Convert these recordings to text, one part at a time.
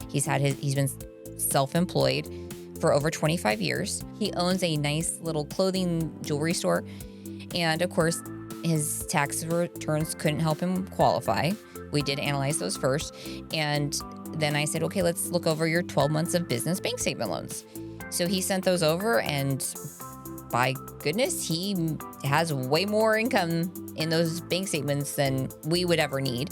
He's been self-employed for over 25 years. He owns a nice little clothing jewelry store. And of course, his tax returns couldn't help him qualify. We did analyze those first. And then I said, okay, let's look over your 12 months of business bank statement loans. So he sent those over, and by goodness, he has way more income in those bank statements than we would ever need.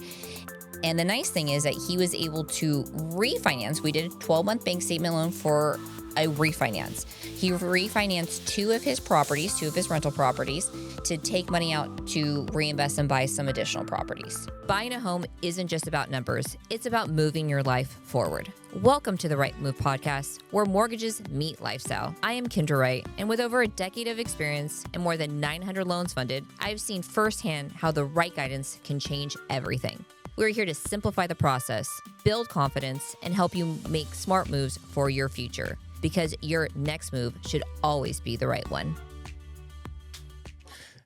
And the nice thing is that he was able to refinance. We did a 12-month bank statement loan for a refinance. He refinanced two of his rental properties, to take money out to reinvest and buy some additional properties. Buying a home isn't just about numbers. It's about moving your life forward. Welcome to the Wright Move Podcast, where mortgages meet lifestyle. I am Kyndra Wright, and with over a decade of experience and more than 900 loans funded, I've seen firsthand how the right guidance can change everything. We're here to simplify the process, build confidence, and help you make smart moves for your future, because your next move should always be the right one.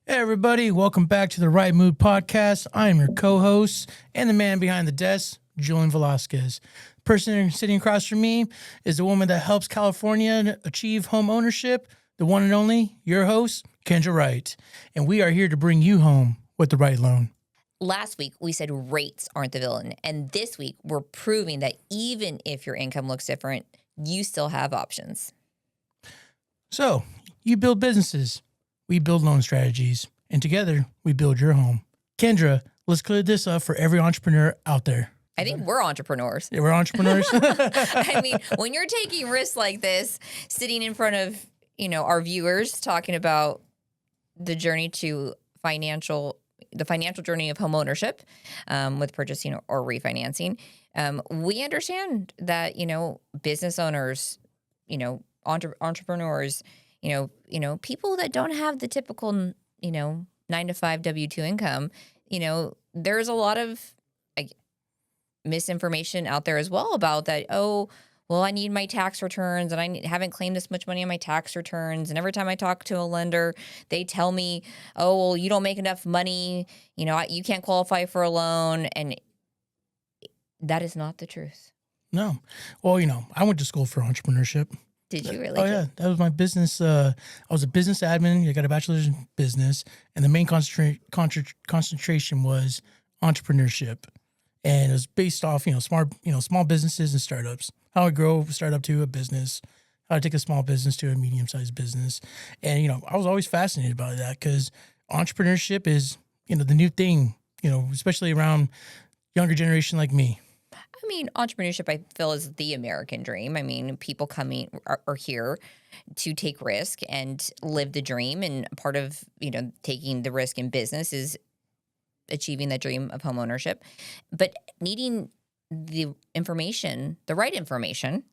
Hey everybody, welcome back to the Wright Move Podcast. I am your co-host and the man behind the desk, Julian Velasquez. The person sitting across from me is the woman that helps California achieve home ownership, the one and only, your host, Kyndra Wright. And we are here to bring you home with the right loan. Last week, we said rates aren't the villain. And this week, we're proving that even if your income looks different, you still have options. So, you build businesses, we build loan strategies, and together, we build your home. Kyndra, let's clear this up for every entrepreneur out there. I think we're entrepreneurs. Yeah, we're entrepreneurs. I mean, when you're taking risks like this, sitting in front of, our viewers, talking about the journey to the financial journey of home ownership, with purchasing or refinancing, we understand that, business owners, entrepreneurs, people that don't have the typical, 9-to-5 W-2 income, there's a lot of misinformation out there as well about that. Oh, well, I need my tax returns, and I haven't claimed this much money on my tax returns. And every time I talk to a lender, they tell me, oh, well, you don't make enough money. You can't qualify for a loan. And that is not the truth. No. Well, I went to school for entrepreneurship. Did you really? Oh, yeah. That was my business. I was a business admin. I got a bachelor's in business. And the main concentration was entrepreneurship. And it was based off, small businesses and startups. How I grow a startup to a business, how I take a small business to a medium-sized business. And, I was always fascinated by that because entrepreneurship is, the new thing, especially around younger generation like me. I mean, entrepreneurship, I feel, is the American dream. I mean, people are here to take risk and live the dream. And part of, taking the risk in business is achieving that dream of home ownership. But needing the right information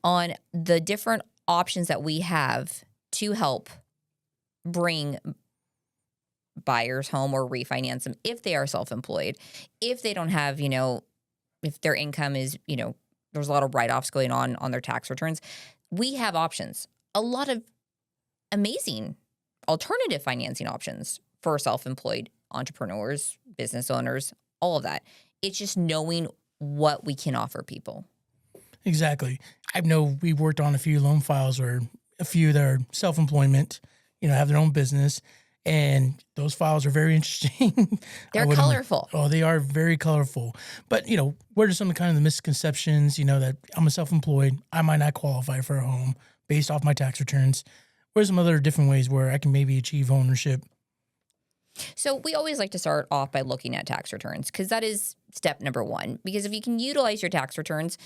on the different options that we have to help bring buyers home or refinance them if they are self-employed, if they don't have, if their income is, there's a lot of write-offs going on their tax returns. We have options, a lot of amazing alternative financing options for self-employed entrepreneurs, business owners, all of that. It's just knowing what we can offer people. Exactly. I know we worked on a few loan files or a few that are self-employment, have their own business. And those files are very interesting. They're colorful. Oh, they are very colorful. But, what are some of the misconceptions, that I'm a self-employed, I might not qualify for a home based off my tax returns? What are some other different ways where I can maybe achieve ownership? So we always like to start off by looking at tax returns because that is step number one. Because if you can utilize your tax returns,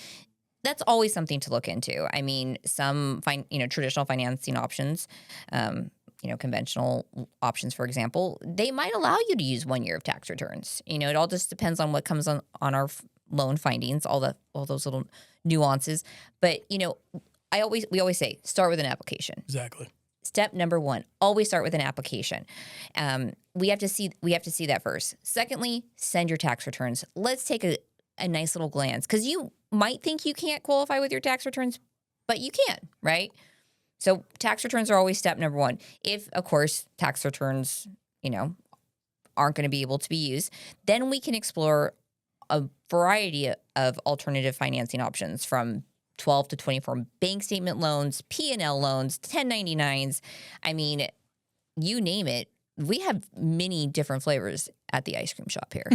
that's always something to look into. I mean, some traditional financing options, conventional options, for example, they might allow you to use 1 year of tax returns. It all just depends on what comes on our loan findings, all those little nuances. But we always say start with an application. Exactly. Step number one, always start with an application. We have to see that first. Secondly, send your tax returns. Let's take a nice little glance because you might think you can't qualify with your tax returns, but you can, right? So tax returns are always step number one. If, of course, tax returns, aren't going to be able to be used, then we can explore a variety of alternative financing options from 12 to 24 bank statement loans, P&L loans, 1099s. I mean, you name it. We have many different flavors at the ice cream shop here.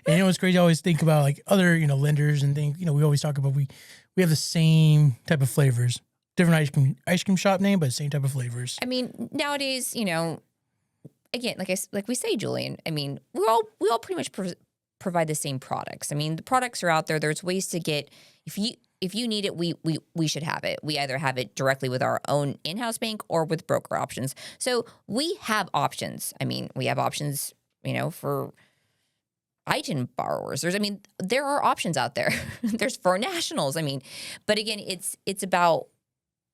And what's crazy, I always think about like other, lenders and things, we always talk about, we have the same type of flavors, different ice cream shop name, but same type of flavors. I mean, nowadays, again, like we say, Julian, I mean, we all pretty much provide the same products. I mean, the products are out there. There's ways to get, if you need it, we should have it. We either have it directly with our own in-house bank or with broker options. So we have options. I mean, we have options, for ITIN borrowers. There are options out there. There's for nationals. But again, it's about,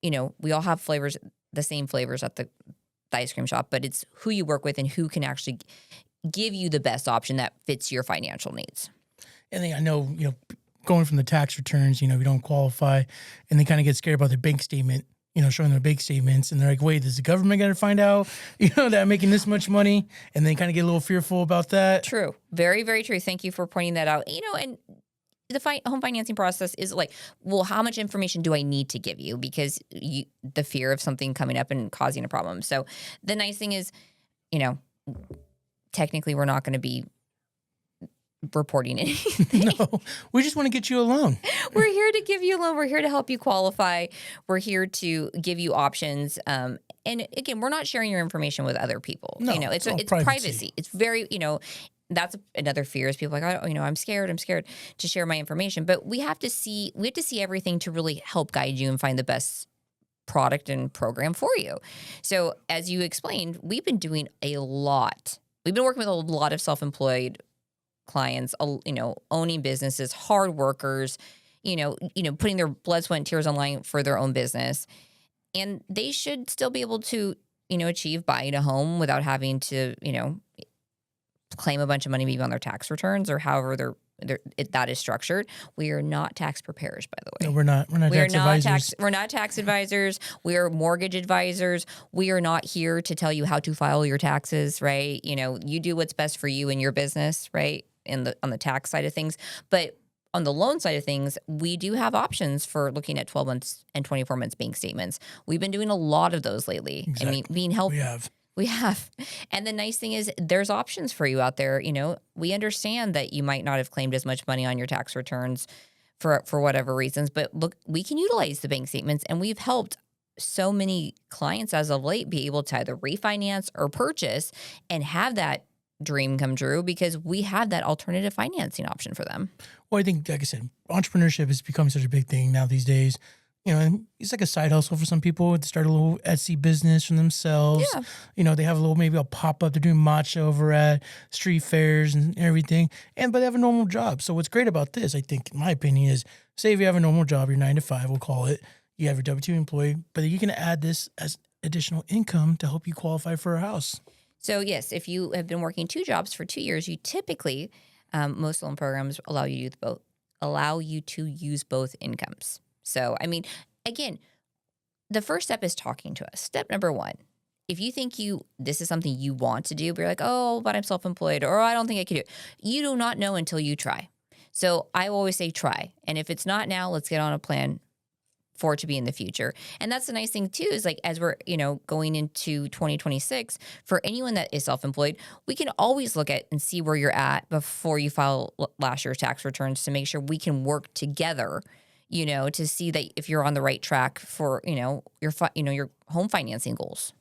we all have flavors, the same flavors at the ice cream shop, but it's who you work with and who can actually give you the best option that fits your financial needs. And then I know, going from the tax returns, we don't qualify, and they kind of get scared about their bank statement, showing their bank statements, and they're like, wait, is the government going to find out, that I'm making this much money? And they kind of get a little fearful about that. True. Very, very true. Thank you for pointing that out. And the home financing process is like, well, how much information do I need to give you? Because the fear of something coming up and causing a problem. So the nice thing is, technically we're not going to be reporting anything. No, we just want to get you a loan. We're here to give you a loan. We're here to help you qualify. We're here to give you options. And again, we're not sharing your information with other people. No, it's privacy. privacy. It's very, that's another fear is people like, I'm scared to share my information. But we have to see everything to really help guide you and find the best product and program for you. So as you explained, we've been doing a lot. We've been working with a lot of self-employed clients, owning businesses, hard workers, putting their blood, sweat, and tears on line for their own business. And they should still be able to, achieve buying a home without having to, claim a bunch of money maybe on their tax returns or however that is structured. We are not tax preparers, by the way. No, we're not tax advisors. We're not tax advisors. We are mortgage advisors. We are not here to tell you how to file your taxes, right? You do what's best for you and your business, right? On the tax side of things. But on the loan side of things, we do have options for looking at 12 months and 24 months bank statements. We've been doing a lot of those lately. Exactly. Being helpful. We have. We have. And the nice thing is there's options for you out there. We understand that you might not have claimed as much money on your tax returns for whatever reasons, but look, we can utilize the bank statements, and we've helped so many clients as of late be able to either refinance or purchase and have that dream come true because we have that alternative financing option for them. Well, I think, like I said, entrepreneurship has become such a big thing now these days. And it's like a side hustle for some people to start a little Etsy business for themselves. Yeah. They have maybe a pop-up. They're doing matcha over at street fairs and everything. But they have a normal job. So what's great about this, I think, in my opinion, is say if you have a normal job, you're 9 to 5, we'll call it. You have your W-2 employee, but you can add this as additional income to help you qualify for a house. So yes, if you have been working 2 jobs for 2 years, you typically, most loan programs allow you to use both incomes. So, again, the first step is talking to us. Step number 1, if you think this is something you want to do, but you're like, oh, but I'm self-employed, or I don't think I can do it. You do not know until you try. So I always say try. And if it's not now, let's get on a plan for it to be in the future. And that's the nice thing too, is like, as we're, going into 2026, for anyone that is self-employed, we can always look at and see where you're at before you file last year's tax returns to make sure we can work together, to see that if you're on the right track for, your home financing goals.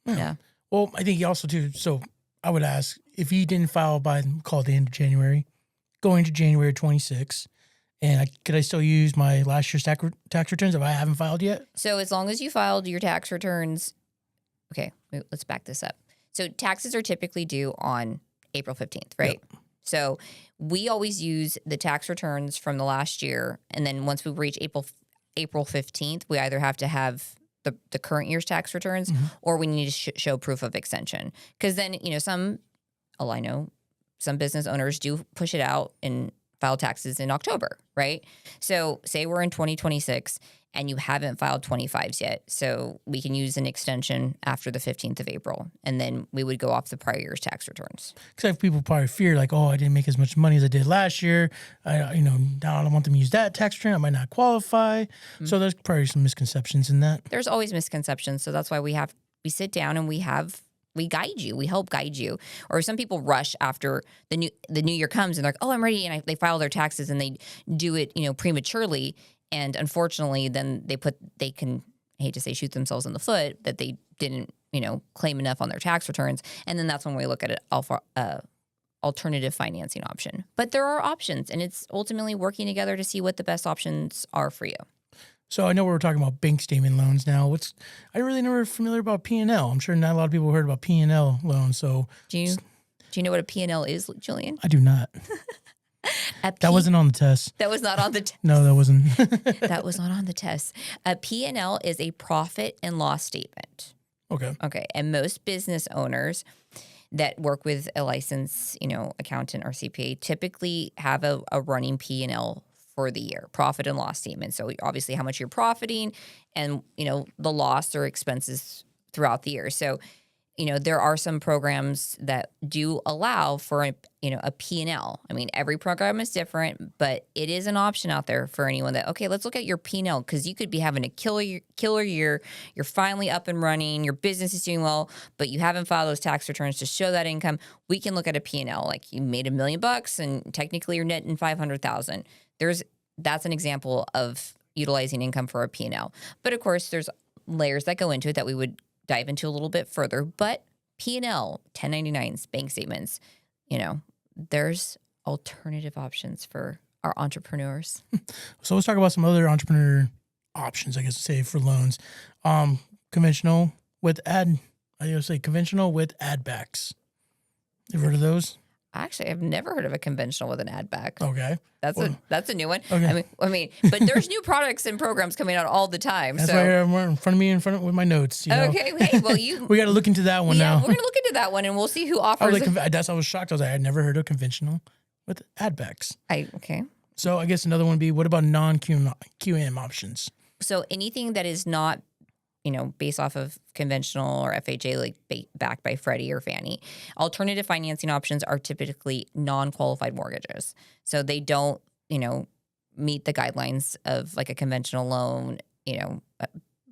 Yeah. Well, I think you also too, so I would ask if you didn't file by, call it the end of January, going to January 26, and could I still use my last year's tax returns if I haven't filed yet? So as long as you filed your tax returns, okay, let's back this up. So taxes are typically due on April 15th, right? Yep. So we always use the tax returns from the last year, and then once we reach April 15th, we either have to have the current year's tax returns, or we need to show proof of extension. Because then, I know some business owners do push it out and file taxes in October, right? So say we're in 2026 and you haven't filed 25s yet. So we can use an extension after the 15th of April, and then we would go off the prior year's tax returns. Because people probably fear like, oh, I didn't make as much money as I did last year. Now I don't want them to use that tax return. I might not qualify. Mm-hmm. So there's probably some misconceptions in that. There's always misconceptions. So that's why we sit down and we guide you. We help guide you. Or some people rush after the new year comes and they're like, oh, I'm ready. And they file their taxes and they do it, prematurely. And unfortunately, then they can, I hate to say, shoot themselves in the foot that they didn't, claim enough on their tax returns. And then that's when we look at an alternative financing option. But there are options, and it's ultimately working together to see what the best options are for you. So I know we're talking about bank statement loans now. I really never familiar about P&L. I'm sure not a lot of people heard about P&L loans. So do you know what a P&L is, Julian? I do not. That wasn't on the test. That was not on the test. No, that wasn't. That was not on the test. A P&L is a profit and loss statement. Okay. And most business owners that work with a licensed, accountant or CPA typically have a running P&L for the year, profit and loss statement. So obviously how much you're profiting and, the loss or expenses throughout the year. So, there are some programs that do allow for a P&L. I mean, every program is different, but it is an option out there for anyone that, okay, let's look at your P&L, because you could be having a killer year. You're finally up and running. Your business is doing well, but you haven't filed those tax returns to show that income. We can look at a P&L. Like you made $1 million and technically you're netting $500,000. That's an example of utilizing income for a P&L. But of course, there's layers that go into it that we would dive into a little bit further. But P&L, 1099s, bank statements, there's alternative options for our entrepreneurs. So let's talk about some other entrepreneur options, I guess to say, for loans. Conventional with conventional with add backs. You've heard of those? Actually, I've never heard of a conventional with an ad back. Okay. That's a new one. Okay. I mean, but there's new products and programs coming out all the time. That's why I'm in front of me with my notes. Okay. Hey, well, we got to look into that one now. We're going to look into that one and we'll see who offers. I was shocked. I was like, I'd never heard of conventional with ad backs. Okay. So I guess another one would be, what about non-QM options? So anything that is not, based off of conventional or FHA, like backed by Freddie or Fannie. Alternative financing options are typically non-qualified mortgages. So they don't, meet the guidelines of like a conventional loan,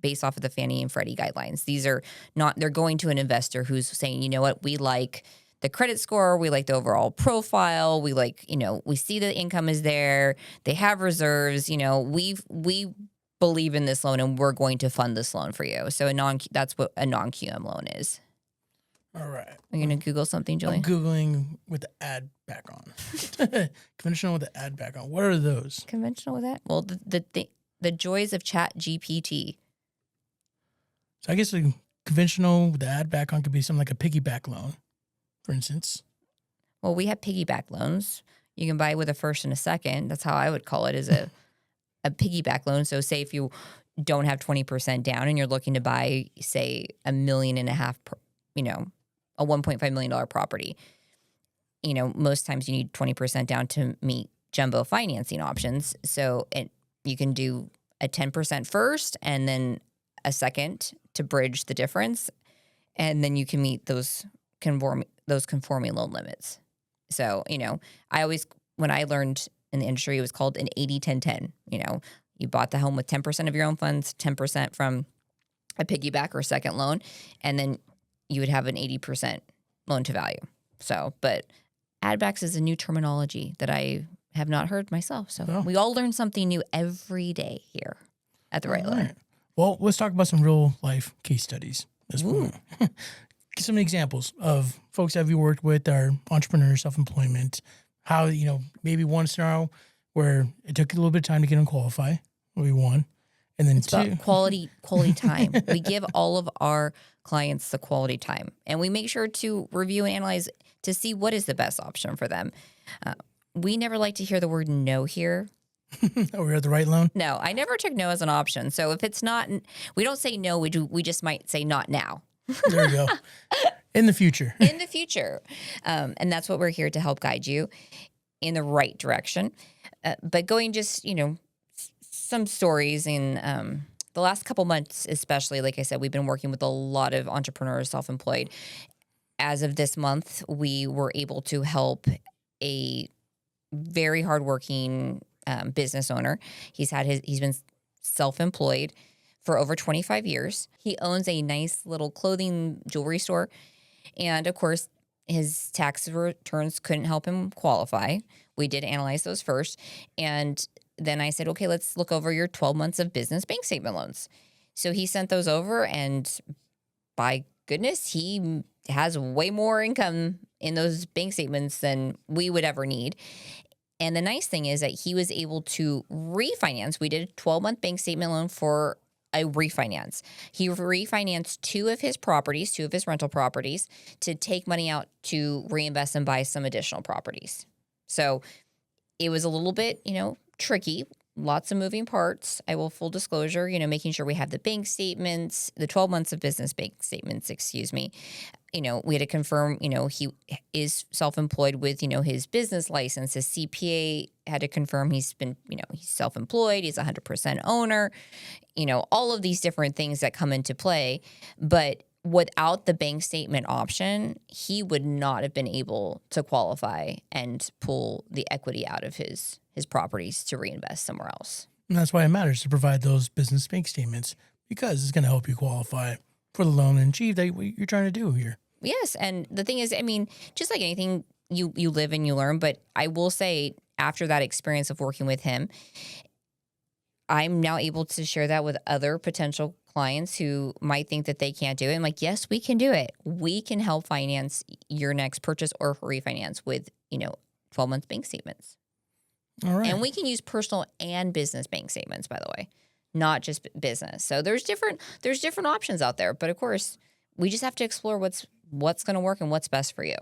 based off of the Fannie and Freddie guidelines. These are not, they're going to an investor who's saying, you know what, we like the credit score, we like the overall profile, we like, we see the income is there, they have reserves, we believe in this loan and we're going to fund this loan for you. So that's what a non-QM loan is. All right. Are you going to Google something, Julian? I'm Googling with the ad back on. Conventional with the ad back on. What are those? Conventional with that? Well, the joys of Chat GPT. So I guess a conventional with the ad back on could be something like a piggyback loan, for instance. Well, we have piggyback loans. You can buy with a first and a second. That's how I would call it, is a piggyback loan. So say if you don't have 20% down and you're looking to buy, say, $1.5 million, a $1.5 million property, most times you need 20% down to meet jumbo financing options. So you can do a 10% first and then a second to bridge the difference. And then you can meet those conforming loan limits. So, when I learned in the industry, it was called an 80-10-10. You bought the home with 10% of your own funds, 10% from a piggyback or second loan, and then you would have an 80% loan to value. So, but add backs is a new terminology that I have not heard myself. So we all learn something new every day here at the Wright Loan. Well, let's talk about some real life case studies. Some examples of folks that you worked with that are entrepreneurs, self-employment, how, maybe one scenario where it took a little bit of time to get them qualify, maybe one. And then it's about quality time. We give all of our clients the quality time, and we make sure to review and analyze to see what is the best option for them. We never like to hear the word no here. We're at the Wright Loan? No, I never took no as an option. So if it's not, we don't say no, we just might say not now. There we go. In the future. In the future. And that's what we're here to help guide you in the right direction. But going just, some stories in the last couple months, especially. Like I said, we've been working with a lot of entrepreneurs, self-employed. As of this month, we were able to help a very hardworking business owner. He's been self-employed for over 25 years. He owns a nice little clothing jewelry store. And of course, his tax returns couldn't help him qualify. We did analyze those first. And then I said, okay, let's look over your 12 months of business bank statement loans. So he sent those over, and by goodness, he has way more income in those bank statements than we would ever need. And the nice thing is that he was able to refinance. We did a 12-month bank statement loan for a refinance. He refinanced two of his rental properties, to take money out to reinvest and buy some additional properties. So it was a little bit, tricky. Lots of moving parts. I will full disclosure, making sure we have the bank statements, the 12 months of business bank statements, we had to confirm, he is self-employed with, his business license. His CPA had to confirm he's been, he's self-employed, he's 100% owner, all of these different things that come into play. But without the bank statement option, he would not have been able to qualify and pull the equity out of his properties to reinvest somewhere else. And that's why it matters to provide those business bank statements, because it's going to help you qualify for the loan and achieve what you're trying to do here. Yes. And the thing is, just like anything, you live and you learn. But I will say, after that experience of working with him, I'm now able to share that with other potential clients who might think that they can't do it. I'm like, yes, we can do it. We can help finance your next purchase or refinance with, 12-month bank statements. All right. And we can use personal and business bank statements, by the way, not just business. So there's different options out there. But of course, we just have to explore what's going to work and what's best for you.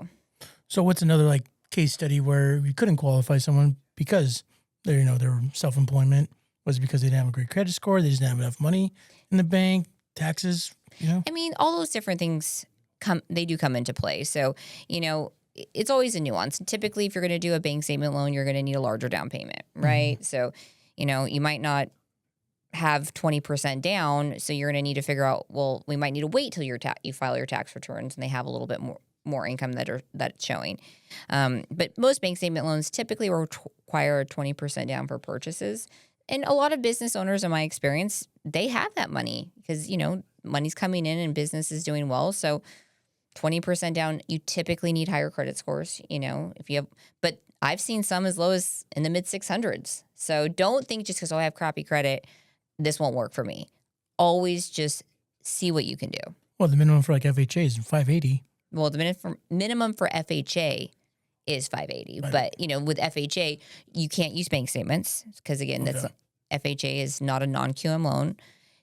So what's another case study where you couldn't qualify someone because their self-employment? Was it because they didn't have a great credit score? They just didn't have enough money in the bank, taxes, all those different things they do come into play. So, it's always a nuance. Typically, if you're going to do a bank statement loan, you're going to need a larger down payment, right? Mm-hmm. So, you might not have 20% down. So you're going to need to figure out, well, we might need to wait till you file your tax returns and they have a little bit more income that's showing. But most bank statement loans typically require a 20% down for purchases. And a lot of business owners, in my experience, they have that money because, money's coming in and business is doing well. So 20% down, you typically need higher credit scores, but I've seen some as low as in the mid 600s. So don't think just because I have crappy credit, this won't work for me. Always just see what you can do. Well, the minimum for FHA is 580. Well, the minimum for FHA is 580. But, with FHA, you can't use bank statements because, again, FHA is not a non-QM loan.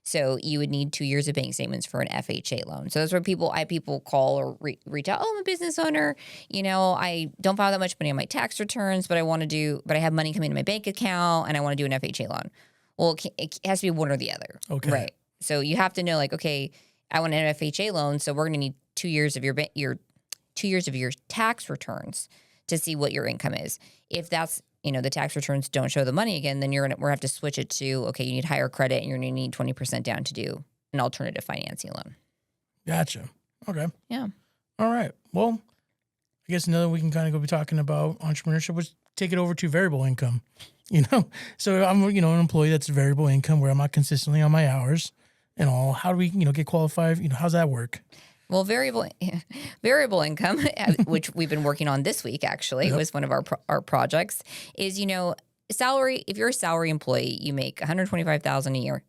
So you would need 2 years of bank statements for an FHA loan. So that's where people call or reach out. Oh, I'm a business owner. I don't file that much money on my tax returns, but I have money coming into my bank account and I want to do an FHA loan. Well, it has to be one or the other. Okay. Right. So you have to know, okay, I want an FHA loan. So we're going to need 2 years of your 2 years of your tax returns to see what your income is. If that's, the tax returns don't show the money again, then we're going to have to switch it to, okay, you need higher credit and you're going to need 20% down to do an alternative financing loan. Gotcha. Okay. Yeah. All right. Well, I guess another we can kind of go be talking about entrepreneurship was take it over to variable income, So I'm, an employee that's variable income where I'm not consistently on my hours and all. How do we, get qualified? How's that work? Well, variable income, which we've been working on this week, actually, was one of our projects, is, salary. If you're a salary employee, you make $125,000 a year.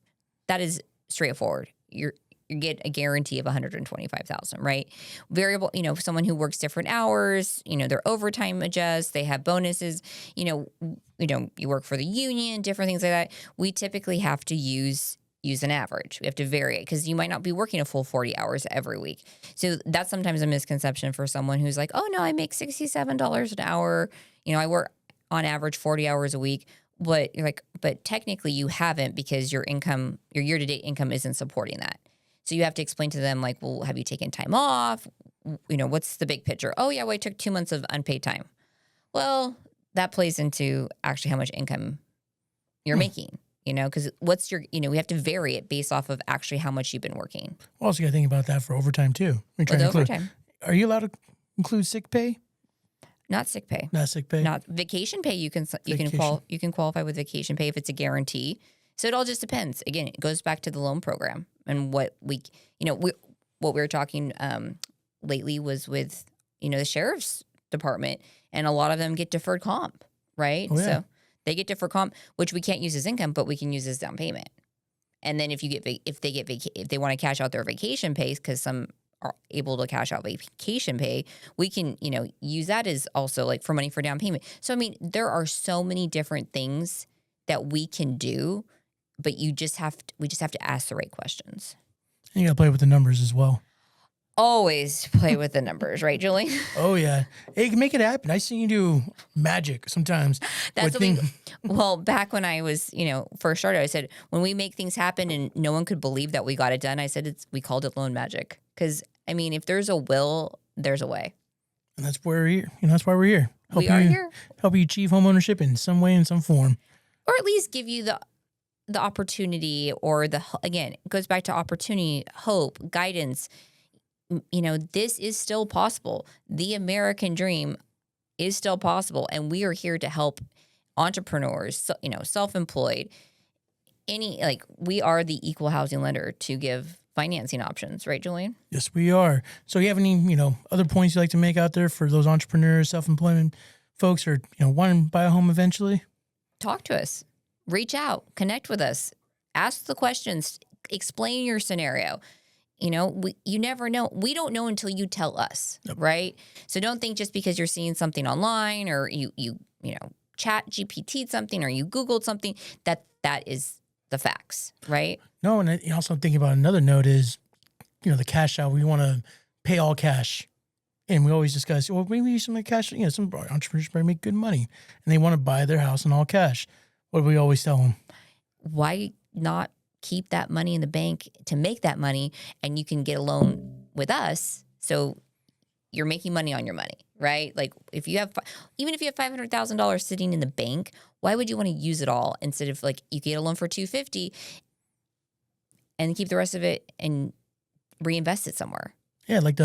That is straightforward. You get a guarantee of $125,000, right? Variable, someone who works different hours, their overtime adjusts, they have bonuses, you work for the union, different things like that. We typically have to use an average. We have to vary it because you might not be working a full 40 hours every week. So that's sometimes a misconception for someone who's like, oh no, I make $67 an hour. I work on average 40 hours a week. But you're like, but technically you haven't because your year-to-date income isn't supporting that. So you have to explain to them well, have you taken time off? What's the big picture? Oh yeah, well, I took 2 months of unpaid time. Well, that plays into actually how much income you're making. because what's your, we have to vary it based off of actually how much you've been working. Well, also, you got to think about that for overtime too. When you're trying to Overtime. Are you allowed to include sick pay? Not sick pay. Not sick pay. Not vacation pay. You can qualify with vacation pay if it's a guarantee. So it all just depends. Again, it goes back to the loan program and what what we were talking lately was with the sheriff's department, and a lot of them get deferred comp, right? Oh, yeah. So they get deferred comp, which we can't use as income, but we can use as down payment. And then if they want to cash out their vacation pay, because some are able to cash out vacation pay, we can use that as also like for money for down payment. So I mean, there are so many different things that we can do, but we just have to ask the right questions. And you got to play with the numbers as well. Always play with the numbers, right, Julie? Oh yeah, hey, you can make it happen. I see you do magic sometimes. That's well, back when I was, first started, I said when we make things happen and no one could believe that we got it done, I said we called it loan magic. Because I mean, if there's a will, there's a way. And that's where we're here. That's why we're here. We are here. Help you achieve homeownership in some way, in some form, or at least give you the opportunity, or again, it goes back to opportunity, hope, guidance. This is still possible. The American dream is still possible. And we are here to help entrepreneurs, self-employed, we are the equal housing lender to give financing options. Right, Julian? Yes, we are. So you have any, other points you'd like to make out there for those entrepreneurs, self-employment folks, or, want to buy a home eventually? Talk to us. Reach out. Connect with us. Ask the questions. Explain your scenario. You never know. We don't know until you tell us, yep. Right? So don't think just because you're seeing something online or you chat GPT'd something or you Googled something that is the facts, right? No, and also thinking about another note is, the cash out. We want to pay all cash. And we always discuss, well, maybe use some cash. Some entrepreneurs probably make good money and they want to buy their house in all cash. What do we always tell them? Why not keep that money in the bank to make that money, and you can get a loan with us, so you're making money on your money, right? Like if you have $500,000 sitting in the bank, why would you want to use it all instead of you get a loan for $250 and keep the rest of it and reinvest it somewhere? Yeah, like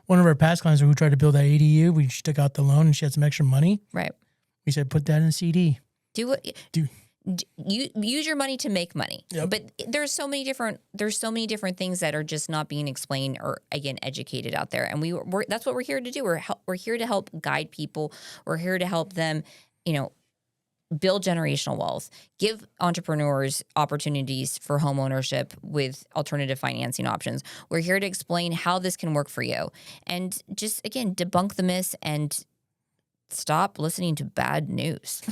one of our past clients who tried to build that ADU, she took out the loan and she had some extra money. Right. We said put that in a CD. You use your money to make money. Yep. But there's so many different things that are just not being explained or again educated out there, and that's what we're here to do. We're here to help guide people. We're here to help them, build generational wealth, give entrepreneurs opportunities for home ownership with alternative financing options. We're here to explain how this can work for you, and just again debunk the myths and stop listening to bad news.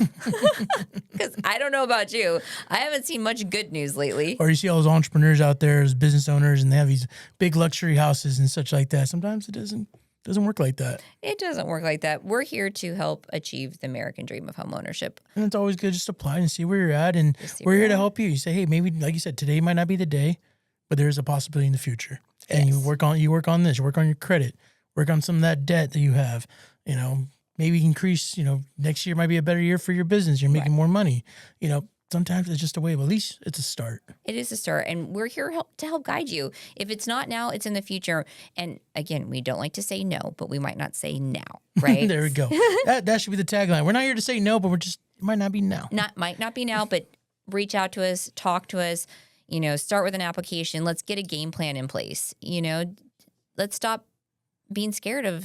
Because I don't know about you, I haven't seen much good news lately. Or you see all those entrepreneurs out there as business owners and they have these big luxury houses and such like that. Sometimes it doesn't work like that. It doesn't work like that. We're here to help achieve the American dream of home ownership. And it's always good just to apply and see where you're at. And we're here to help you. You say, hey, maybe, like you said, today might not be the day, but there is a possibility in the future. And yes. you work on this, you work on your credit, work on some of that debt that you have, maybe increase, next year might be a better year for your business. You're making more money. Sometimes it's just a way, but at least it's a start. It is a start. And we're here to help guide you. If it's not now, it's in the future. And again, we don't like to say no, but we might not say now, right? There we go. That should be the tagline. We're not here to say no, but it might not be now. Might not be now, but reach out to us, talk to us, start with an application. Let's get a game plan in place. Let's stop being scared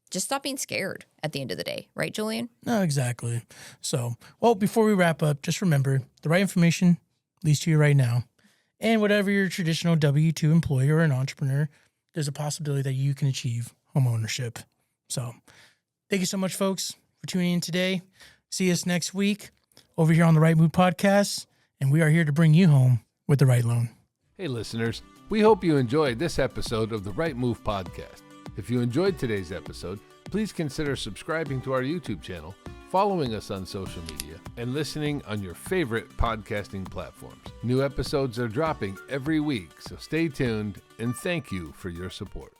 just stop being scared at the end of the day. Right, Julian? No, exactly. So, before we wrap up, just remember the right information leads to you right now. And whatever your traditional W-2 employee or an entrepreneur, there's a possibility that you can achieve home ownership. So thank you so much, folks, for tuning in today. See us next week over here on the Wright Move Podcast. And we are here to bring you home with the right loan. Hey, listeners. We hope you enjoyed this episode of the Wright Move Podcast. If you enjoyed today's episode, please consider subscribing to our YouTube channel, following us on social media, and listening on your favorite podcasting platforms. New episodes are dropping every week, so stay tuned, and thank you for your support.